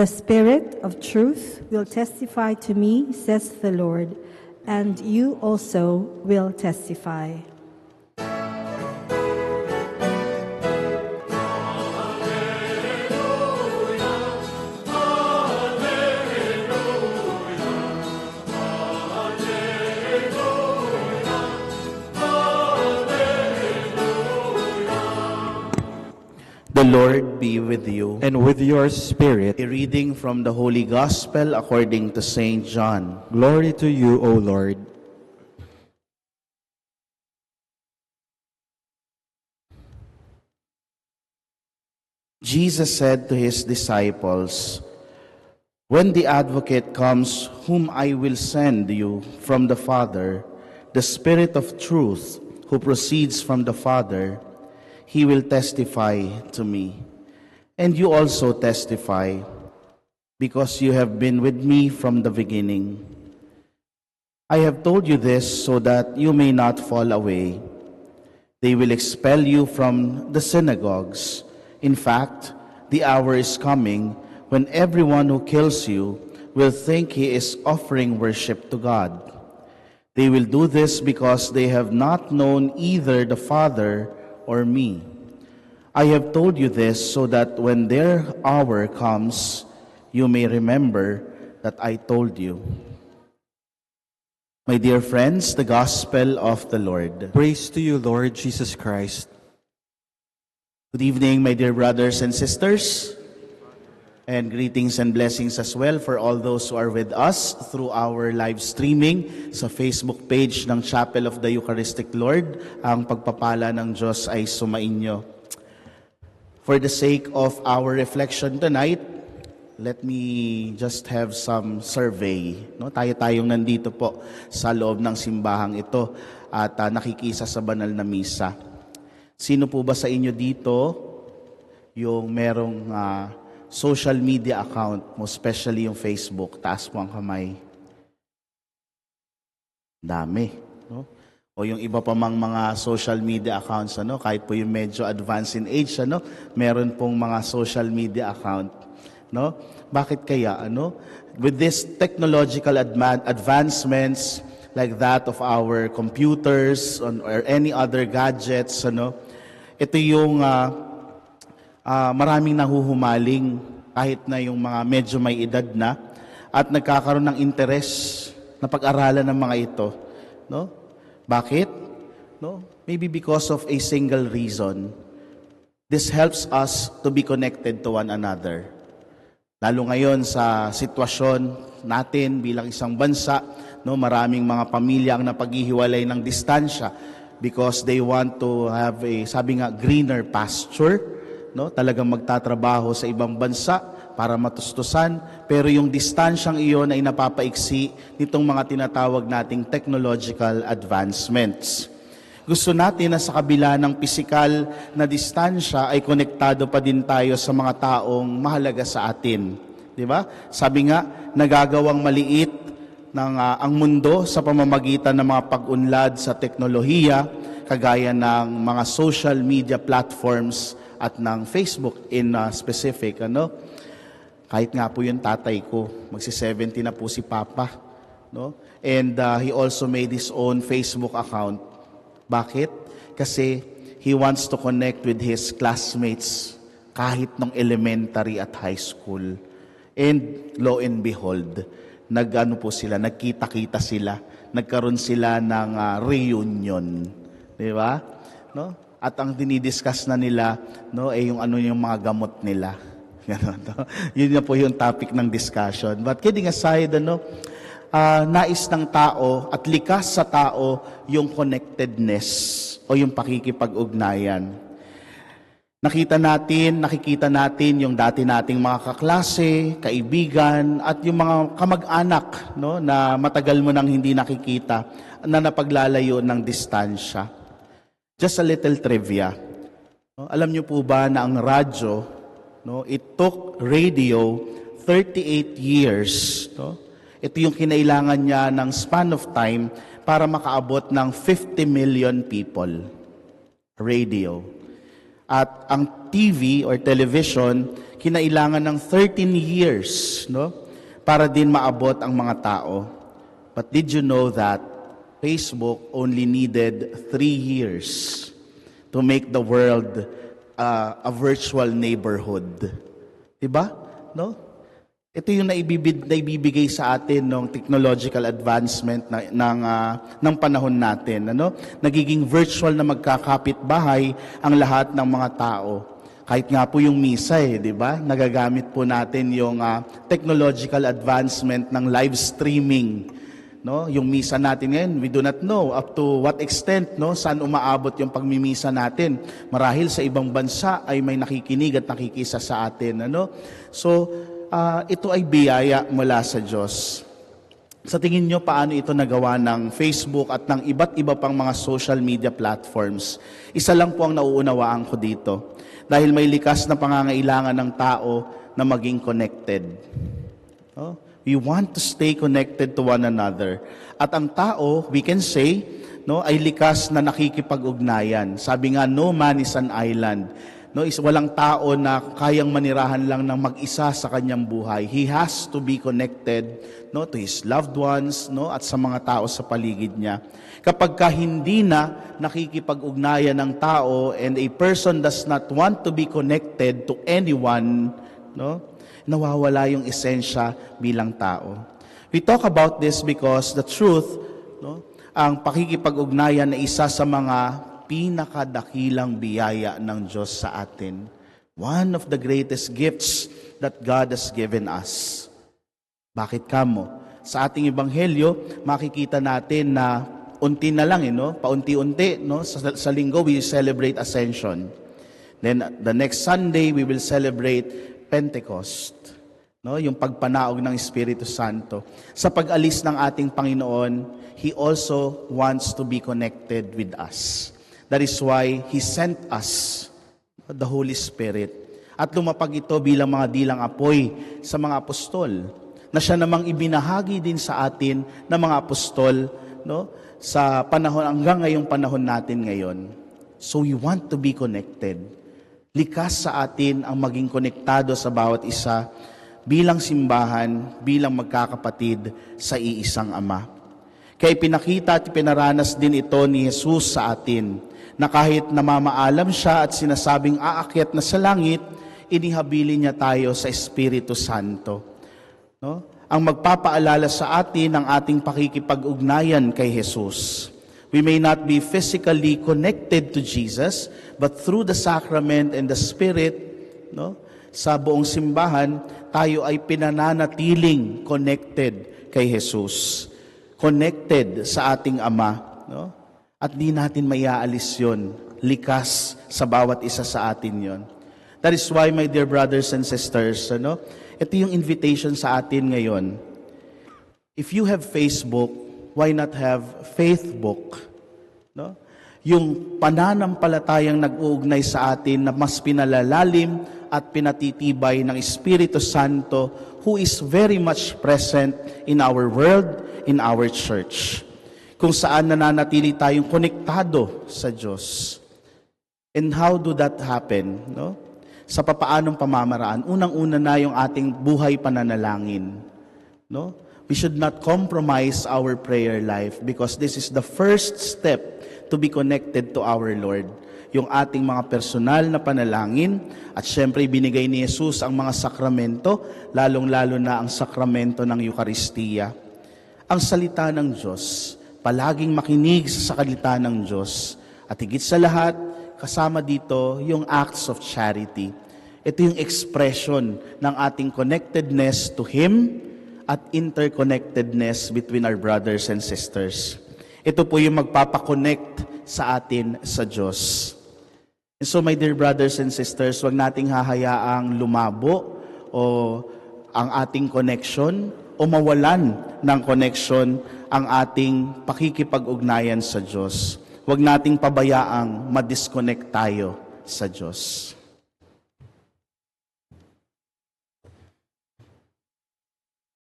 The Spirit of truth will testify to me, says the Lord, and you also will testify. The Lord be with you. And with your spirit. A reading from the Holy Gospel according to Saint John. Glory to you, O Lord. Jesus said to his disciples, "When the Advocate comes, whom I will send you from the Father, the Spirit of truth, who proceeds from the Father, he will testify to me. And you also testify, because you have been with me from the beginning. I have told you this so that you may not fall away. They will expel you from the synagogues. In fact, the hour is coming when everyone who kills you will think he is offering worship to God. They will do this because they have not known either the Father or me. I have told you this so that when their hour comes, you may remember that I told you." My dear friends, the Gospel of the Lord. Praise to you, Lord Jesus Christ. Good evening, my dear brothers and sisters, and greetings and blessings as well for all those who are with us through our live streaming sa Facebook page ng Chapel of the Eucharistic Lord. Ang pagpapala ng Diyos ay sumainyo. For the sake of our reflection tonight, let me just have some survey. No? Tayo-tayong nandito po sa loob ng simbahang ito at nakikisa sa banal na misa. Sino po ba sa inyo dito yung merong social media account, most especially yung Facebook? Taas mo ang kamay. Dami. No? O yung iba pa mang mga social media accounts, kahit po yung medyo advanced in age, meron pong mga social media account. No? Bakit kaya? With this technological advancements like that of our computers or any other gadgets, ito yung maraming nahuhumaling kahit na yung mga medyo may edad na at nagkakaroon ng interes na pag-aralan ng mga ito. No? Bakit? No? Maybe because of a single reason. This helps us to be connected to one another. Lalo ngayon sa sitwasyon natin bilang isang bansa, maraming mga pamilya ang napaghihiwalay ng distansya because they want to have sabi nga, greener pasture. Talagang magtatrabaho sa ibang bansa para matustusan, pero yung distansyang iyon ay napapaiksi nitong mga tinatawag nating technological advancements. Gusto natin na sa kabila ng pisikal na distansya ay konektado pa din tayo sa mga taong mahalaga sa atin. Di ba? Sabi nga, nagagawang maliit ng ang mundo sa pamamagitan ng mga pag-unlad sa teknolohiya, kagaya ng mga social media platforms at ng Facebook in specific. Kahit nga po yung tatay ko, magsi-70 na po si Papa. And he also made his own Facebook account. Bakit? Kasi he wants to connect with his classmates kahit nung elementary at high school. And lo and behold, nagkita-kita sila, nagkaroon sila ng reunion. Di ba? At ang dinidiscuss na nila, ay yung mga gamot nila. Yun na po yung topic ng discussion. But kidding aside, nais ng tao at likas sa tao yung connectedness o yung pakikipag-ugnayan. Nakikita natin yung dati nating mga kaklase, kaibigan, at yung mga kamag-anak na matagal mo nang hindi nakikita, na napaglalayo ng distansya. Just a little trivia. Alam niyo po ba na ang radyo, it took radio 38 years. Ito yung kinailangan niya ng span of time para makaabot ng 50 million people. Radio. At ang TV or television, kinailangan ng 13 years, no? Para din maabot ang mga tao. But did you know that Facebook only needed 3 years to make the world a virtual neighborhood? Diba? No? Ito yung naibibigay sa atin ng technological advancement ng panahon natin. Ano? Nagiging virtual na magkakapit-bahay ang lahat ng mga tao. Kahit nga po yung misa di ba? Nagagamit po natin yung technological advancement ng live streaming. No? Yung misa natin ngayon, we do not know up to what extent, no, saan umaabot yung pagmimisa natin. Marahil sa ibang bansa ay may nakikinig at nakikisa sa atin. Ano? So, ito ay biyaya mula sa Diyos. Sa tingin nyo, paano ito nagawa ng Facebook at ng iba't iba pang mga social media platforms? Isa lang po ang nauunawaan ko dito. Dahil may likas na pangangailangan ng tao na maging connected. No? We want to stay connected to one another. At ang tao, we can say, no, ay likas na nakikipag-ugnayan. Sabi nga, no man is an island. No, walang tao na kayang manirahan lang ng mag-isa sa kanyang buhay. He has to be connected, no, to his loved ones, no, at sa mga tao sa paligid niya. Kapag hindi na nakikipag-ugnayan ng tao and a person does not want to be connected to anyone, no, nawawala yung esensya bilang tao. We talk about this because the truth, no, ang pakikipag-ugnayan na isa sa mga pinakadakilang biyaya ng Diyos sa atin. One of the greatest gifts that God has given us. Bakit kamo? Sa ating ebanghelyo, makikita natin na unti na lang, no? Paunti-unti, no? Sa linggo, we celebrate Ascension. Then, the next Sunday, we will celebrate Pentecost. No? Yung pagpanaog ng Espiritu Santo. Sa pag-alis ng ating Panginoon, He also wants to be connected with us. That is why He sent us the Holy Spirit. At lumapag ito bilang mga dilang apoy sa mga apostol, na siya namang ibinahagi din sa atin ng mga apostol, no, sa panahon hanggang ngayong panahon natin ngayon. So we want to be connected. Likas sa atin ang maging konektado sa bawat isa bilang simbahan, bilang magkakapatid sa iisang Ama. Kaya pinakita at pinaranas din ito ni Jesus sa atin, na kahit namamaalam siya at sinasabing aakyat na sa langit, inihabilin niya tayo sa Espiritu Santo. No? Ang magpapaalala sa atin ng ating pakikipag-ugnayan kay Jesus. We may not be physically connected to Jesus, but through the sacrament and the Spirit, no, sa buong simbahan, tayo ay pinananatiling connected kay Jesus. Connected sa ating Ama. No? At di natin maiaalis yun. Likas sa bawat isa sa atin yon. That is why, my dear brothers and sisters, ito yung invitation sa atin ngayon. If you have Facebook, why not have Faithbook? No? Yung pananampalatayang nag-uugnay sa atin na mas pinalalalim at pinatitibay ng Espiritu Santo, who is very much present in our world, in our church. Kung saan nananatili tayong konektado sa Diyos. And how do that happen? No? Sa papaanong pamamaraan? Unang-una na yung ating buhay pananalangin. No? We should not compromise our prayer life because this is the first step to be connected to our Lord. Yung ating mga personal na panalangin at syempre binigay ni Jesus ang mga sakramento, lalong-lalo na ang sakramento ng Eucharistia. Ang salita ng Diyos, palaging makinig sa salita ng Diyos. At higit sa lahat, kasama dito yung acts of charity. Ito yung expression ng ating connectedness to Him at interconnectedness between our brothers and sisters. Ito po yung magpapakonnect sa atin sa Diyos. And so, my dear brothers and sisters, huwag nating hahayaang lumabo o ang ating connection o mawalan ng connection ang ating pakikipag-ugnayan sa Diyos. Huwag nating pabayaang ma-disconnect tayo sa Diyos.